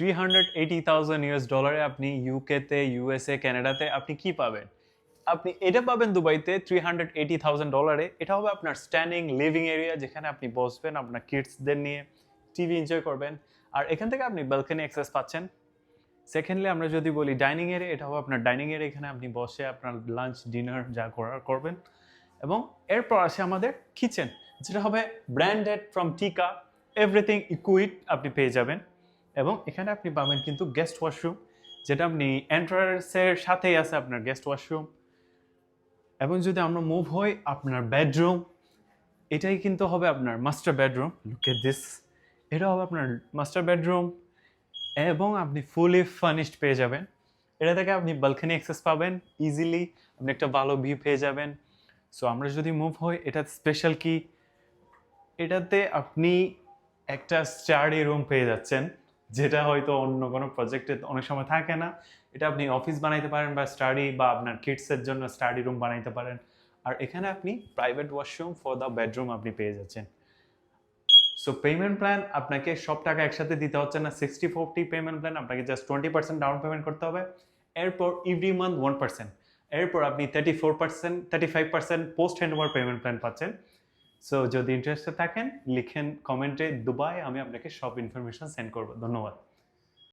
$380,000 আপনি ইউকেতে, ইউএসএ, কানাডাতে আপনি কি পাবেন? আপনি এটা পাবেন দুবাইতে $380,000 এটা হবে আপনার স্ট্যান্ডিং লিভিং এরিয়া, যেখানে আপনি বসবেন আপনার কিডসদের নিয়ে, টিভি এনজয় করবেন। আর এখান থেকে আপনি ব্যালকনি অ্যাক্সেস পাচ্ছেন। সেকেন্ডলি আমরা যদি বলি ডাইনিং এরিয়া, এটা হবে আপনার ডাইনিং এরিয়া, এখানে আপনি বসে আপনার লাঞ্চ ডিনার যা করার করবেন। এবং এরপর আসে আমাদের কিচেন, যেটা হবে ব্র্যান্ডেড ফ্রম টিকা, এভরিথিং ইকুইট আপনি পেয়ে যাবেন। এবং এখানে আপনি পাবেন কিন্তু গেস্ট ওয়াশরুম, যেটা আপনি এন্ট্রান্সের সাথেই আছে আপনার গেস্ট ওয়াশরুম। এবং যদি আমরা মুভ হই আপনার বেডরুম, এটাই কিন্তু হবে আপনার master bedroom. Look at this, এটা হবে আপনার মাস্টার বেডরুম এবং আপনি ফুলি ফার্নিশড পেয়ে যাবেন। এটা থেকে আপনি বালকনি অ্যাক্সেস পাবেন ইজিলি, আপনি একটা ভালো ভিউ পেয়ে যাবেন। সো আমরা যদি মুভ হই, এটা স্পেশাল কি, এটাতে আপনি একটা স্টাডি রুম পেয়ে যাচ্ছেন, যেটা হয়তো অন্য কোনো প্রজেক্টে অনেক সময় থাকে না। এটা আপনি অফিস বানাইতে পারেন বা স্টাডি, বা আপনার কিডসের জন্য স্টাডি রুম বানাইতে পারেন। আর এখানে আপনি private washroom for the bedroom আপনি পেয়ে যাচ্ছেন। সো পেমেন্ট প্ল্যান, আপনাকে সব টাকা একসাথে দিতে হচ্ছে না। 60-40 পেমেন্ট প্ল্যান, আপনাকে জাস্ট 20% ডাউন পেমেন্ট করতে হবে। এরপর এভরি মান্থ 1%। এরপর আপনি 34%, 35% পোস্ট হ্যান্ডওভার পেমেন্ট প্ল্যান পাচ্ছেন। সো যদি ইন্টারেস্টেড থাকেন লিখেন কমেন্টে দুবাই, আমি আপনাকে সব ইনফরমেশন সেন্ড করবো। ধন্যবাদ।